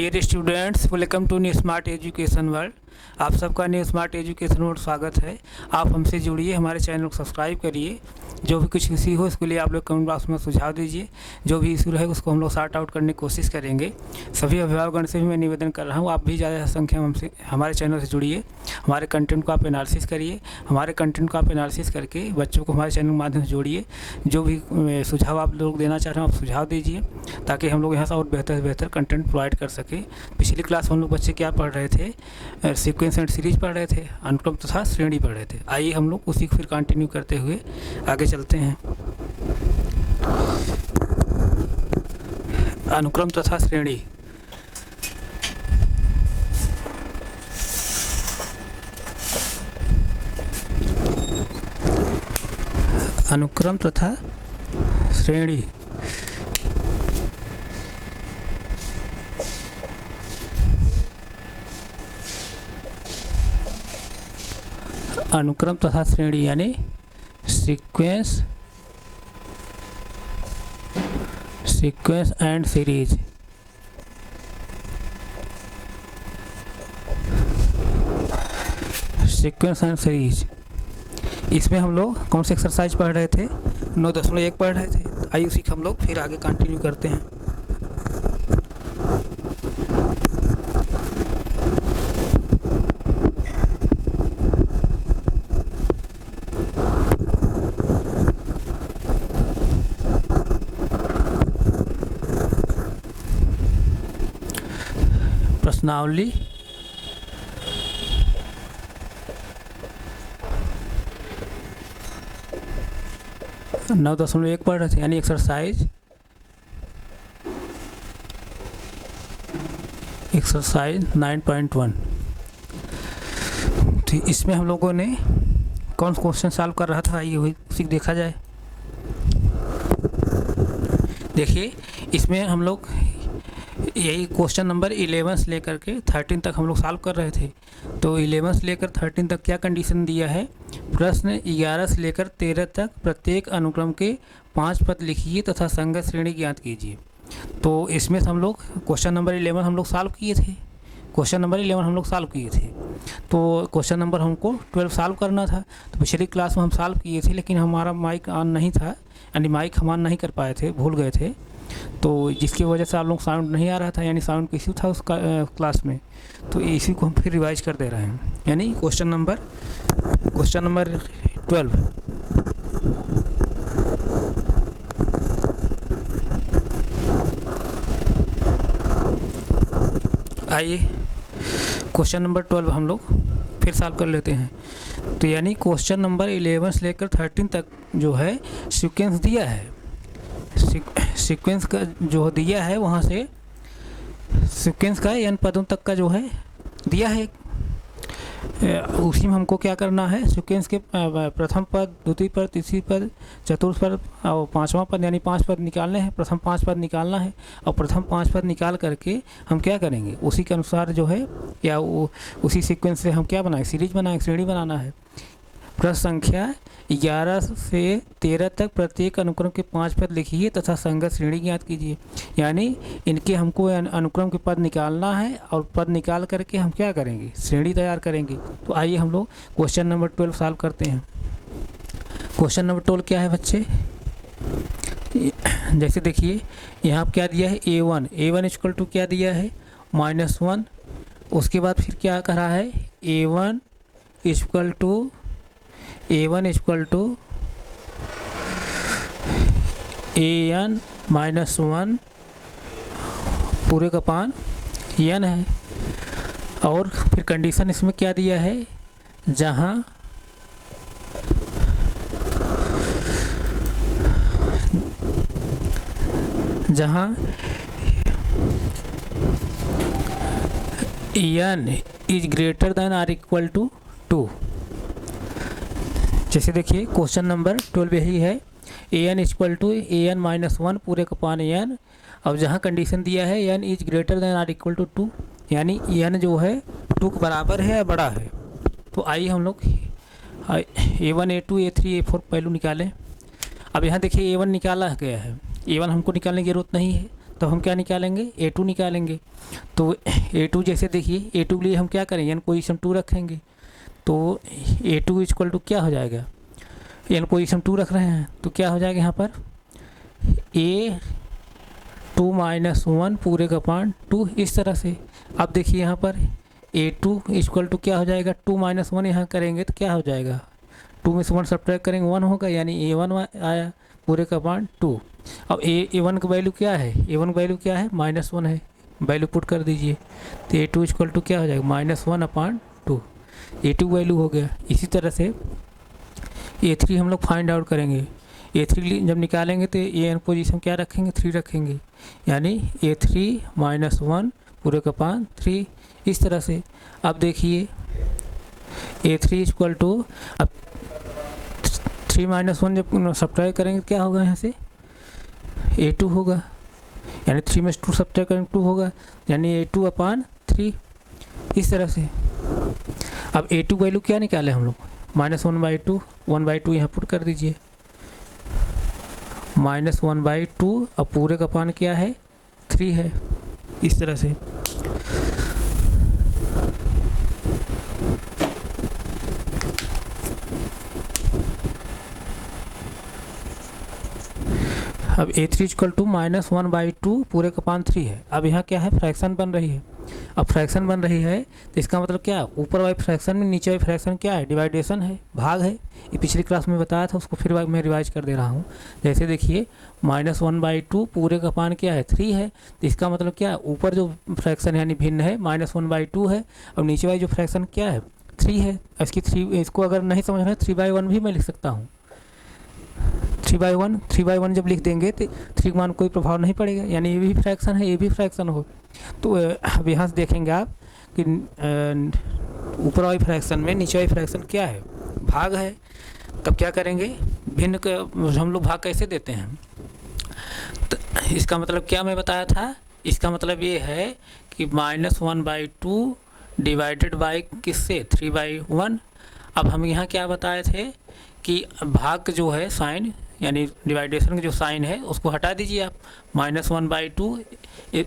Dear students, welcome to new smart education world. आप सबका new smart education world स्वागत है। आप हमसे जुड़िए, हमारे चैनल को सब्सक्राइब करिए। जो भी कुछ इशू हो उसके लिए आप लोग कमेंट बॉक्स में सुझाव दीजिए। जो भी इशू रहे उसको हम लोग सॉर्ट आउट करने की कोशिश करेंगे। सभी अभिभावकगण से भी मैं निवेदन कर रहा हूँ, आप भी ज़्यादा संख्या में हमसे हमारे चैनल से जुड़िए। हमारे कंटेंट को आप एनालिसिस करिए। हमारे कंटेंट को आप एनालिसिस करके बच्चों को हमारे चैनल के माध्यम से जोड़िए। जो भी सुझाव आप लोग देना चाह रहे हैं आप सुझाव दीजिए, ताकि हम लोग यहाँ से और बेहतर से बेहतर कंटेंट प्रोवाइड कर सके। पिछली क्लास में हम लोग बच्चे क्या पढ़ रहे थे? सीक्वेंस एंड सीरीज पढ़ रहे थे, अनुक्रम तथा श्रेणी पढ़ रहे थे। आइए हम लोग उसी को फिर कंटिन्यू करते हुए आगे चलते हैं। अनुक्रम तथा श्रेणी। अनुक्रम तथा श्रेणी। अनुक्रम तथा श्रेणी यानी sequence and series. Sequence and series, इसमें हम लोग कौन सी एक्सरसाइज पढ़ रहे थे? 9.1 पढ़ रहे थे। आइए उसी को हम लोग फिर आगे कंटिन्यू करते हैं। प्रश्नावली। नौ 9.1 पढ़ रहे थे यानी एक्सरसाइज 9.1। तो इसमें हम लोगों ने कौन सा क्वेश्चन सॉल्व कर रहा था, आइए उसी को देखा जाए। देखिए, इसमें हम लोग यही क्वेश्चन नंबर 11 से लेकर के 13 तक हम लोग सॉल्व कर रहे थे। तो 11 से लेकर 13 तक क्या कंडीशन दिया है? प्रश्न 11 से लेकर 13 तक प्रत्येक अनुक्रम के 5 पद लिखिए तथा संगत श्रेणी ज्ञात कीजिए। तो इसमें से हम लोग क्वेश्चन नंबर 11 हम लोग सॉल्व किए थे। तो क्वेश्चन नंबर हमको 12 सॉल्व करना था। तो पिछली क्लास में हम सॉल्व किए थे, लेकिन हमारा माइक ऑन नहीं था, यानी माइक हम ऑन नहीं कर पाए थे, भूल गए थे। तो जिसकी वजह से आप लोग साउंड नहीं आ रहा था, यानी साउंड का इशू था उस क्लास में। तो इसी को हम फिर रिवाइज कर दे रहे हैं, यानी क्वेश्चन नंबर 12। आइए क्वेश्चन नंबर 12 हम लोग फिर सॉल्व कर लेते हैं। तो यानी क्वेश्चन नंबर 11 से लेकर 13 तक जो है सीक्वेंस दिया है। सीक्वेंस का जो दिया है, वहाँ से सीक्वेंस का n पदों तक का जो है दिया है। उसी में हमको क्या करना है? सीक्वेंस के प्रथम पद, द्वितीय पद, तीसरी पद, चतुर्थ पद और पांचवा पद, यानी 5 पद निकालने हैं। प्रथम 5 पद निकालना है और प्रथम 5 पद निकाल करके हम क्या करेंगे? उसी के अनुसार जो है, या उसी सीक्वेंस से हम क्या बनाएंगे? सीरीज बनाएंगे, श्रेणी बनाना है। प्रश्न संख्या 11 से 13 तक प्रत्येक अनुक्रम के 5 पद लिखिए तथा संगत श्रेणी ज्ञात कीजिए। यानी इनके हमको अनुक्रम के पद निकालना है और पद निकाल करके हम क्या करेंगे? श्रेणी तैयार करेंगे। तो आइए हम लोग क्वेश्चन नंबर 12 सॉल्व करते हैं। क्वेश्चन नंबर 12 क्या है बच्चे? जैसे देखिए, यहाँ क्या दिया है? A1 इक्वल टू क्या दिया है? -1। उसके बाद फिर क्या कह रहा है? A1 इक्वल टू AN-1 पूरे का पान n है। और फिर कंडीशन इसमें क्या दिया है? जहाँ n is greater than or equal to 2। जैसे देखिए क्वेश्चन नंबर 12 यही है, AN इक्वल टू AN-1 पूरे का पान n। अब जहाँ कंडीशन दिया है n is greater than or equal to 2, यानी n जो है 2 के बराबर है या बड़ा है। तो आइए हम लोग A1 A2 A3 A4 पहलू निकालें। अब यहाँ देखिए A1 निकाला गया है, A1 हमको निकालने की ज़रूरत नहीं है, तो हम क्या निकालेंगे, A2 निकालेंगे। तो A2 जैसे देखिए, A2 के लिए हम क्या करेंगे, n पोजीशन 2 रखेंगे। तो A2 इक्वल टू क्या हो जाएगा, n पोजीशन 2 रख रहे हैं तो क्या हो जाएगा यहाँ पर A2 माइनस 1 पूरे का पान 2, इस तरह से। अब देखिए यहाँ पर A2 इक्वल टू क्या हो जाएगा, 2 माइनस 1 यहाँ करेंगे तो क्या हो जाएगा, 2 में से 1 सब्ट्रैक्ट करेंगे 1 होगा, यानी A1 आया पूरे का पान 2। अब A1 का वैल्यू क्या है, A1 का वैल्यू क्या है, -1 है, वैल्यू पुट कर दीजिए। तो A2 इक्वल टू क्या हो जाएगा, -1/2, A2 वैल्यू हो गया। इसी तरह से A3 हम लोग फाइंड आउट करेंगे। A3 जब निकालेंगे तो एन पोजीशन क्या रखेंगे, 3 रखेंगे, यानी A3 -1 पूरे का पान 3, इस तरह से। अब देखिए A3 इक्वल टू, अब 3 - 1 जब सब्ट्रैक्ट करेंगे क्या होगा, यहाँ से A2 होगा, यानी 3 में 2 सब्ट्रैक्ट करेंगे 2 होगा, यानी A2/3, इस तरह से। अब A2 वैल्यू क्या निकाले हम लोग, -1/2, 1/2 यहाँ पुट कर दीजिए, -1/2, अब पूरे का पान क्या है, 3 है, इस तरह से। अब A3 इक्वल टू -1/2 पूरे का पान 3 है। अब यहाँ क्या है, फ्रैक्शन बन रही है। अब फ्रैक्शन बन रही है तो इसका मतलब क्या है, ऊपर वाली फ्रैक्शन में नीचे वाली फ्रैक्शन क्या है, डिवाइडेशन है, भाग है। ये पिछली क्लास में बताया था, उसको फिर मैं रिवाइज कर दे रहा हूँ। जैसे देखिए -1/2 पूरे का पान क्या है, 3 है, तो इसका मतलब क्या है, ऊपर जो फ्रैक्शन यानी भिन्न है -1/2 है, और नीचे वाली जो फ्रैक्शन क्या है, 3 है। इसको अगर नहीं समझना है 3/1 भी मैं लिख सकता हूँ। 3/1 जब लिख देंगे तो 3 मान कोई प्रभाव नहीं पड़ेगा, यानी ये भी फ्रैक्शन है, ये भी फ्रैक्शन हो। तो अब यहाँ से देखेंगे आप कि ऊपर वाली फ्रैक्शन में नीचे वाली फ्रैक्शन क्या है, भाग है। तब क्या करेंगे, भिन्न का हम लोग भाग कैसे देते हैं, तो इसका मतलब क्या मैं बताया था, इसका मतलब ये है कि -1/2 डिवाइडेड बाई किससे, 3/1। अब हम यहाँ क्या बताए थे कि भाग जो है साइन, यानी डिवाइडेशन का जो साइन है उसको हटा दीजिए आप, -1/2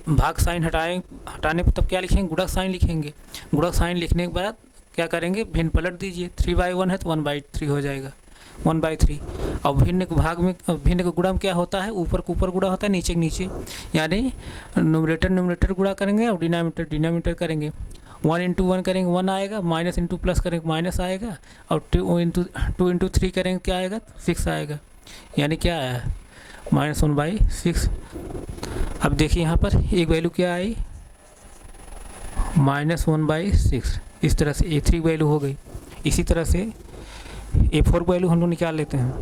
भाग साइन हटाने पर तब क्या लिखेंगे, गुणक साइन लिखेंगे। गुणक साइन लिखने के बाद क्या करेंगे, भिन्न पलट दीजिए, 3/1 है तो 1/3 हो जाएगा, 1/3। और भिन्न के भाग में, भिन्न का गुणा क्या होता है, ऊपर के ऊपर गुणा होता है, नीचे के नीचे, यानी न्यूमरेटर गुणा करेंगे और डिनोमिनेटर करेंगे। 1 × 1 करेंगे 1 आएगा, माइनस इंटू प्लस करेंगे माइनस आएगा, और 2 × 3 करेंगे क्या आएगा, 6 आएगा, यानी क्या आया, -1/6। अब देखिए यहाँ पर एक वैल्यू क्या आई, -1/6, इस तरह से A3 वैल्यू हो गई। इसी तरह से A4 वैल्यू हम लोग निकाल लेते हैं।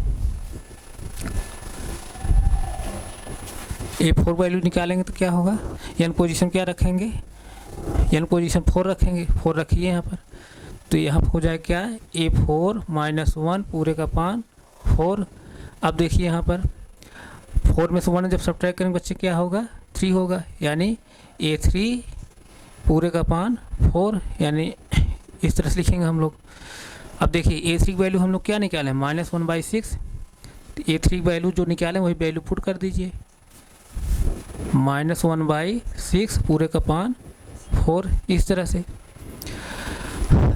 A4 वैल्यू निकालेंगे तो क्या होगा, n पोजीशन क्या रखेंगे, n पोजीशन 4 रखेंगे, 4 रखिए यहाँ पर। तो यहाँ हो जाए क्या, A4 -1 पूरे का पान 4। अब देखिए यहाँ पर 4 में से 1 जब सब्ट्रैक्ट करेंगे बच्चे क्या होगा, 3 होगा, यानी A3 पूरे का पान 4, यानी इस तरह से लिखेंगे हम लोग। अब देखिए A3 की वैल्यू हम लोग क्या निकालें, -1/6, तो A3 वैल्यू जो निकालें वही वैल्यू पुट कर दीजिए, -1/6 पूरे का पान 4, इस तरह से।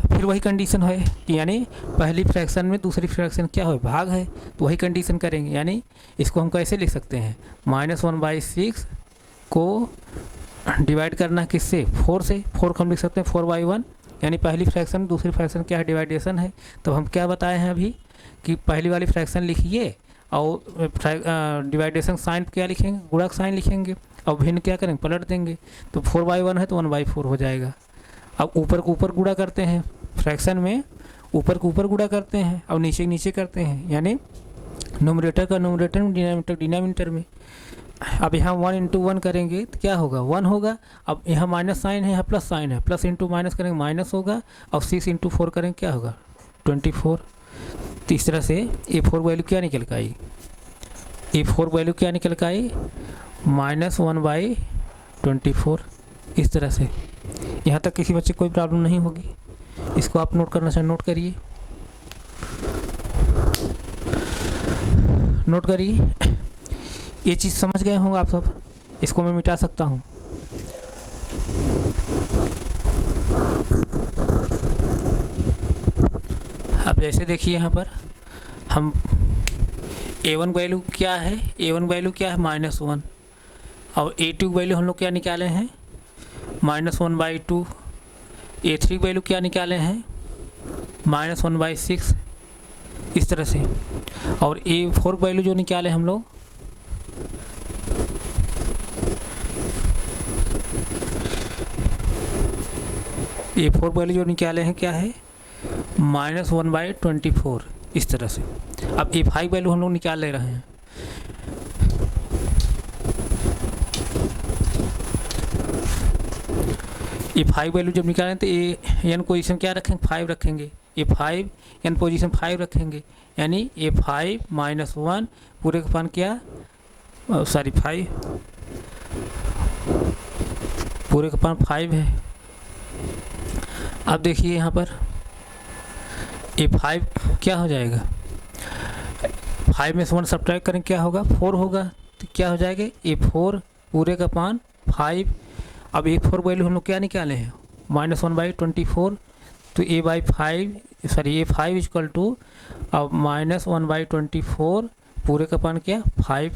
फिर वही कंडीशन है कि यानी पहली फ्रैक्शन में दूसरी फ्रैक्शन क्या है, भाग है, तो वही कंडीशन करेंगे। यानी इसको हम कैसे लिख सकते हैं, -1/6 को डिवाइड करना किससे, 4 से, 4 को हम लिख सकते हैं 4/1, यानी पहली फ्रैक्शन दूसरी फ्रैक्शन क्या है, डिवाइडेशन है। तो हम क्या बताए हैं अभी कि पहली वाली फ्रैक्शन लिखिए और डिवाइडेशन साइन क्या लिखेंगे, गुणक साइन लिखेंगे, और भिन्न क्या करेंगे, पलट देंगे। तो 4/1 है तो 1/4 हो जाएगा। अब ऊपर को ऊपर गुणा करते हैं, फ्रैक्शन में ऊपर को ऊपर गुणा करते हैं और नीचे नीचे करते हैं, यानी न्यूमरेटर का न्यूमरेटर में, डिनोमिनेटर में। अब यहाँ 1 × 1 करेंगे तो क्या होगा, 1 होगा। अब यहाँ माइनस साइन है, यहाँ प्लस साइन है, प्लस इंटू माइनस करेंगे माइनस होगा, और 6 × 4 करेंगे क्या होगा, 24। तो इस तरह से A4 वैल्यू क्या निकल के आई, A4 वैल्यू क्या निकल के आई, -1/24, इस तरह से। यहाँ तक किसी बच्चे को कोई प्रॉब्लम नहीं होगी। इसको आप नोट करना चाहिए, नोट करिए, नोट करिए। ये चीज़ समझ गए होंगे आप सब। इसको मैं मिटा सकता हूँ। अब जैसे देखिए यहाँ पर हम A1 वैल्यू क्या है, A1 वैल्यू क्या है -1, और A2 वैल्यू हम लोग क्या निकाले हैं -1/2, A3 वैल्यू क्या निकाले हैं -1/6, इस तरह से। और A4 वैल्यू जो निकाले हम लोग A4 वैल्यू जो निकाले हैं क्या है -1/24, इस तरह से। अब A5 वैल्यू हम लोग निकाल ले रहे हैं। A5 वैल्यू जब निकालें तो एन पोजीशन क्या रखेंगे 5 रखेंगे, A5 एन पोजीशन 5 रखेंगे, यानी A5 -1 पूरे का पान क्या 5 पूरे का पान 5 है। अब देखिए यहाँ पर A5 क्या हो जाएगा, 5 में से 1 सब्ट्रैक्ट करें क्या होगा 4 होगा, तो क्या हो जाएगा A4 पूरे का पान 5। अब A4 वैल्यू हम लोग क्या निकाले हैं -1/24, तो A5 इक्वल टू अब -1/24 पूरे का पान क्या 5।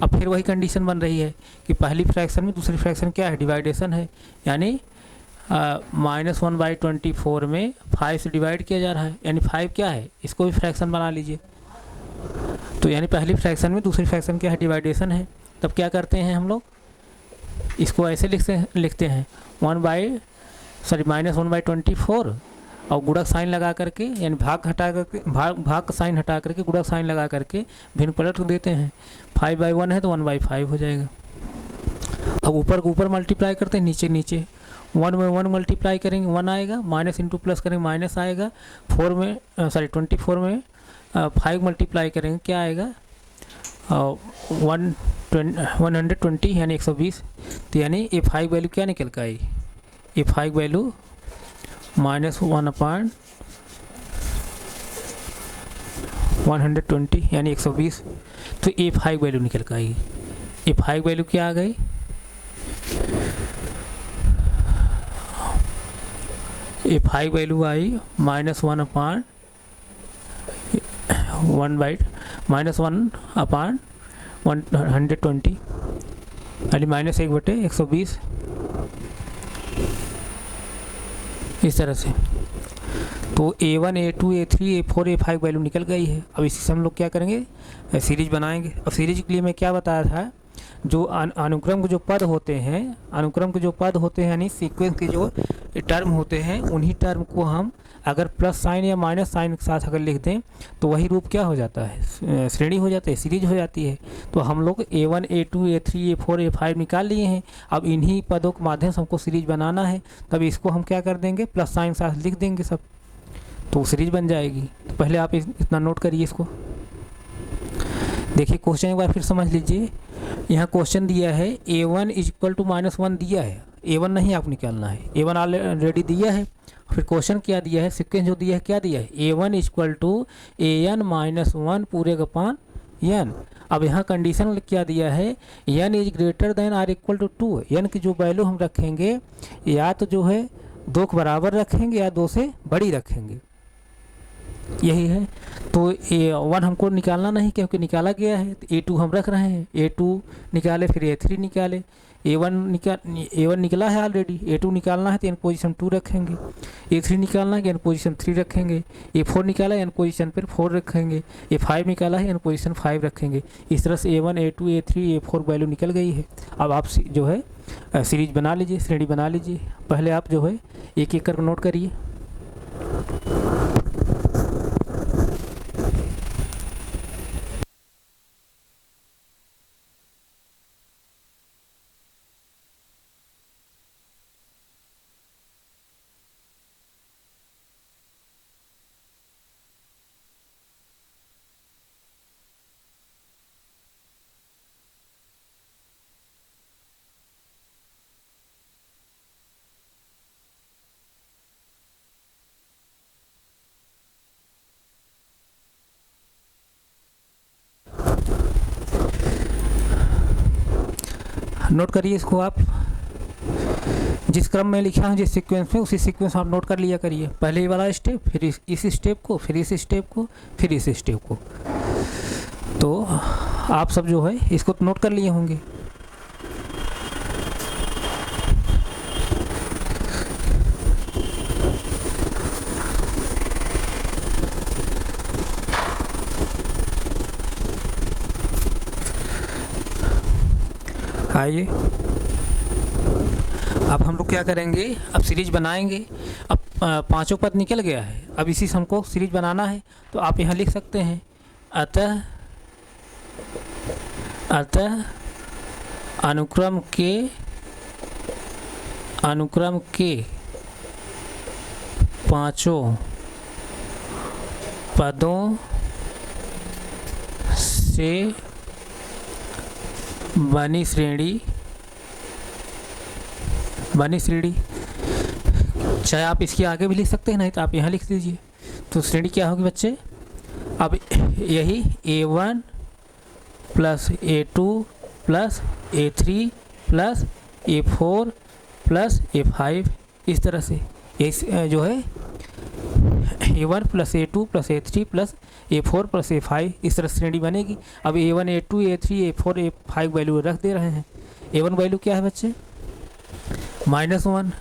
अब फिर वही कंडीशन बन रही है कि पहली फ्रैक्शन में दूसरी फ्रैक्शन क्या है डिवाइडेशन है, यानी -1/24 में 5 से डिवाइड किया जा रहा है, यानी 5 क्या है, इसको भी फ्रैक्शन बना लीजिए। तो यानी पहली फ्रैक्शन में दूसरी फ्रैक्शन क्या है डिवाइडेशन है। तब क्या करते हैं हम लोग इसको ऐसे लिखते हैं -1/24 और गुणक साइन लगा करके, यानी भाग का साइन हटा करके गुणक साइन लगा करके भिन्न पलट देते हैं। 5/1 है तो 1/5 हो जाएगा। अब ऊपर को ऊपर मल्टीप्लाई करते हैं, नीचे नीचे 1 में 1 मल्टीप्लाई करेंगे 1 आएगा, माइनस इंटू प्लस करेंगे माइनस आएगा, 24 में 5 मल्टीप्लाई करेंगे क्या आएगा 120 यानी 120। तो यानी A5 वैल्यू क्या निकल कर आई, A5 वैल्यू -1/120 यानी 120। तो A5 वैल्यू निकल कर आई। A5 वैल्यू क्या आ गई A5 वैल्यू आई -1/120 यानी -1/120 इस तरह से। तो A1 A2 A3 A4 A5 value निकल गई है। अब इसी से हम लोग क्या करेंगे सीरीज बनाएंगे। अब सीरीज के लिए मैं क्या बताया था, जो अनुक्रम के जो पद होते हैं यानी सीक्वेंस के जो टर्म होते हैं, उन्हीं टर्म को हम अगर प्लस साइन या माइनस साइन के साथ अगर लिख दें तो वही रूप क्या हो जाता है श्रेणी हो जाती है, सीरीज हो जाती है। तो हम लोग A1 A2 A3 A4 A5 निकाल लिए हैं। अब इन्हीं पदों के माध्यम से हमको सीरीज बनाना है, तब इसको हम क्या कर देंगे प्लस साइन के साथ लिख देंगे सब, तो सीरीज बन जाएगी। तो पहले आप इतना नोट करिए इसको। देखिए क्वेश्चन एक बार फिर समझ लीजिए। यहाँ क्वेश्चन दिया है A1 इक्वल टू -1 दिया है, A1 नहीं आप निकालना है, A1 ऑलरेडी दिया है। फिर क्वेश्चन क्या दिया है, सीक्वेंस जो दिया है क्या दिया है A1 इक्वल टू AN -1 पूरे का पान n। अब यहाँ कंडीशन क्या दिया है n is greater than or equal to 2। n की जो वैल्यू हम रखेंगे या तो जो है 2 के बराबर रखेंगे या 2 से बड़ी रखेंगे, यही है। तो A1 हमको निकालना नहीं क्योंकि निकाला गया है, तो A2 हम रख रहे हैं, A2 निकाले फिर A3 निकाले, A1 निकला है ऑलरेडी, A2 निकालना है तो एन पोजीशन 2 रखेंगे, A3 निकालना है एन पोजीशन 3 रखेंगे, A4 निकाला है एन पोजीशन पर 4 रखेंगे, A5 निकाला है एन पोजीशन 5 रखेंगे। इस तरह से A1 A2 A3 A4 value निकल गई है। अब आप जो है सीरीज बना लीजिए, श्रेणी बना लीजिए। पहले आप जो है एक एक कर नोट करिए। नोट करिए इसको आप, जिस क्रम में लिखा हूँ, जिस सीक्वेंस में, उसी सीक्वेंस आप नोट कर लिया करिए। पहले ये वाला स्टेप, फिर इस स्टेप को, फिर इस स्टेप को, फिर इस स्टेप को। तो आप सब जो है इसको नोट कर लिए होंगे। आइए अब हम लोग क्या करेंगे, अब सीरीज बनाएंगे। अब पांचों पद निकल गया है, अब इसी से हमको सीरीज बनाना है। तो आप यहाँ लिख सकते हैं अतः अनुक्रम के पांचों पदों से बनी श्रेणी, चाहे आप इसके आगे भी लिख सकते हैं, नहीं तो आप यहाँ लिख दीजिए। तो श्रेणी क्या होगी बच्चे, अब यही A1 plus A2 plus A3 plus A4 plus A5, इस तरह से ये जो है A1 plus A2 plus A3 plus A4 plus A5, इस तरह श्रेणी बनेगी। अब A1 A2 A3 A4 A5 value रख दे रहे हैं। A1 वैल्यू क्या है बच्चे, -1।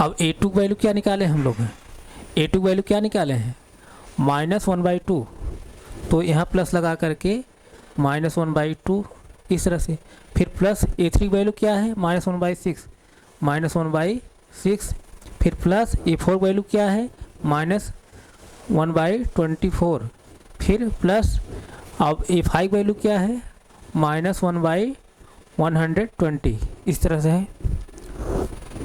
अब A2 वैल्यू क्या निकाले हम लोग हैं, A2 वैल्यू क्या निकाले हैं, -1/2। तो यहाँ प्लस लगा करके -1/2, इस तरह से। फिर प्लस A3 वैल्यू क्या है, -1/6, -1/6। फिर प्लस A4 वैल्यू क्या है, -1/24। फिर प्लस अब A5 वैल्यू क्या है, -1/120, इस तरह से है,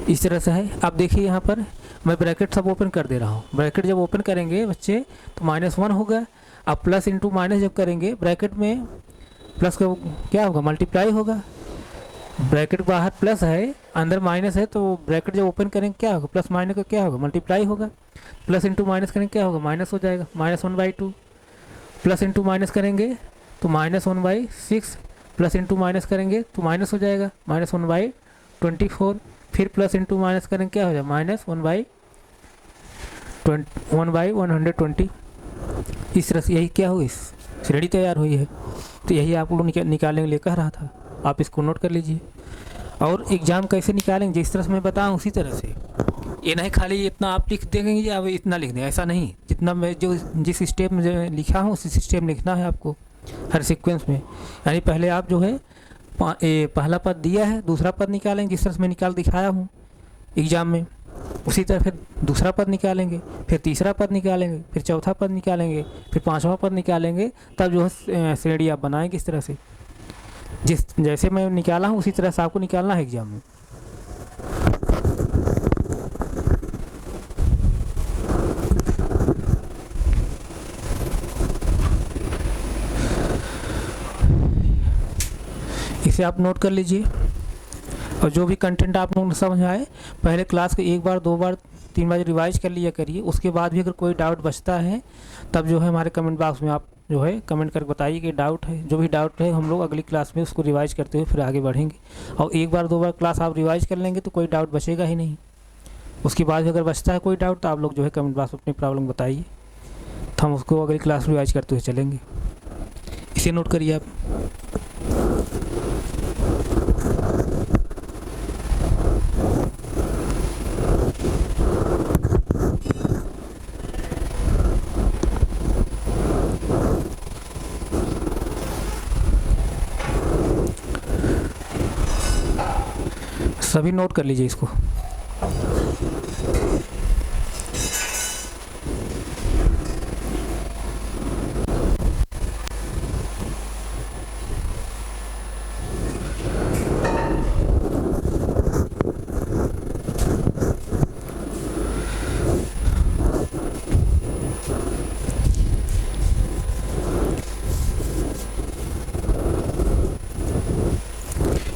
इस तरह से है। अब देखिए यहाँ पर मैं ब्रैकेट सब ओपन कर दे रहा हूँ। ब्रैकेट जब ओपन करेंगे बच्चे तो -1 होगा। अब प्लस इंटू माइनस जब करेंगे, ब्रैकेट में प्लस का क्या होगा, मल्टीप्लाई होगा। ब्रैकेट बाहर प्लस है, अंदर माइनस है, तो ब्रैकेट जब ओपन करेंगे क्या होगा, प्लस माइनस का क्या होगा, मल्टीप्लाई होगा। प्लस इंटू माइनस करेंगे क्या होगा, माइनस हो जाएगा, -1/2। प्लस इंटू माइनस करेंगे तो -1/6। प्लस इंटू माइनस करेंगे तो माइनस हो जाएगा, -1/24। फिर प्लस इंटू माइनस करेंगे क्या हो जाएगा, -1/120। इस तरह से यही क्या हुई, श्रेणी तैयार हुई है। तो यही आप लोग निकालने के लिए कह रहा था, आप इसको नोट कर लीजिए। और एग्ज़ाम कैसे निकालेंगे, जिस तरह से मैं बताऊँ उसी तरह से। ये नहीं खाली इतना आप लिख देंगे या इतना लिख दें, ऐसा नहीं। जितना मैं जो जिस स्टेप में लिखा हूँ उसी स्टेप लिखना है आपको हर सीक्वेंस में। यानी पहले आप जो है पहला पद दिया है, दूसरा पद निकालेंगे जिस तरह से मैं निकाल दिखाया हूँ एग्ज़ाम में, उसी तरह फिर दूसरा पद निकालेंगे, फिर तीसरा पद निकालेंगे, फिर चौथा पद निकालेंगे, फिर पांचवा पद निकालेंगे। तब जो है श्रेणी आप बनाएंगे इस तरह से। जैसे मैं निकाला हूँ उसी तरह से आपको निकालना है एग्ज़ाम में। इसे आप नोट कर लीजिए। और जो भी कंटेंट आप लोगों को समझ आए, पहले क्लास को 1 बार 2 बार 3 बार रिवाइज कर लिया करिए। उसके बाद भी अगर कोई डाउट बचता है तब जो है हमारे कमेंट बॉक्स में आप जो है कमेंट करके बताइए कि डाउट है। जो भी डाउट है हम लोग अगली क्लास में उसको रिवाइज करते हुए फिर आगे बढ़ेंगे। और 1 बार 2 बार क्लास आप रिवाइज कर लेंगे तो कोई डाउट बचेगा ही नहीं। उसके बाद भी अगर बचता है कोई डाउट तो आप लोग जो है कमेंट बॉक्स में अपनी प्रॉब्लम बताइए, तो हम उसको अगली क्लास रिवाइज करते हुए चलेंगे। इसे नोट करिए आप। सभी नोट कर लीजिए इसको।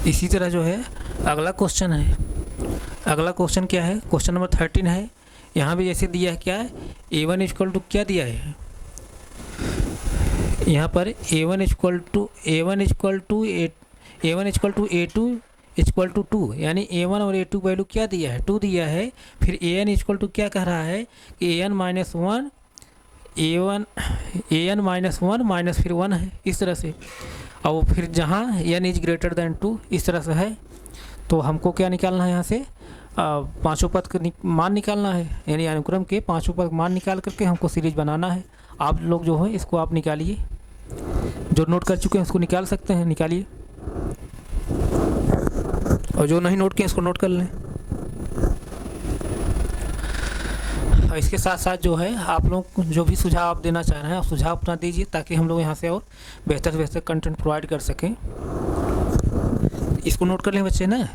इसी तरह जो है अगला क्वेश्चन है। अगला क्वेश्चन क्या है, क्वेश्चन नंबर 13 है। यहाँ भी जैसे दिया है, क्या है, A1 इक्वल टू क्या दिया है यहाँ पर, A1 equal to A2 equal to 2, यानी a1 और a2 वैल्यू क्या दिया है, 2 दिया है। फिर an इक्वल टू क्या कह रहा है कि an minus 1 an minus 1 minus फिर 1 है, इस तरह से। और फिर जहाँ n इज ग्रेटर देन 2 इस तरह से है, तो हमको क्या निकालना है यहाँ से, पांचों पद का मान निकालना है, यानी अनुक्रम के पांचों पद मान निकाल करके हमको सीरीज बनाना है। आप लोग जो है इसको आप निकालिए, जो नोट कर चुके हैं उसको निकाल सकते हैं, निकालिए, और जो नहीं नोट किए इसको नोट कर लें। और इसके साथ साथ जो है आप लोग जो भी सुझाव आप देना चाह रहे हैं आप सुझाव अपना दीजिए, ताकि हम लोग यहाँ से और बेहतर से बेहतर कंटेंट प्रोवाइड कर सकें। इसको नोट कर लें बच्चे ना।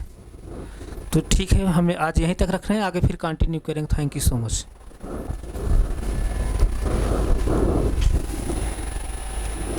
तो ठीक है, हमें आज यहीं तक रख रहे हैं, आगे फिर कंटिन्यू करेंगे। Thank you so much.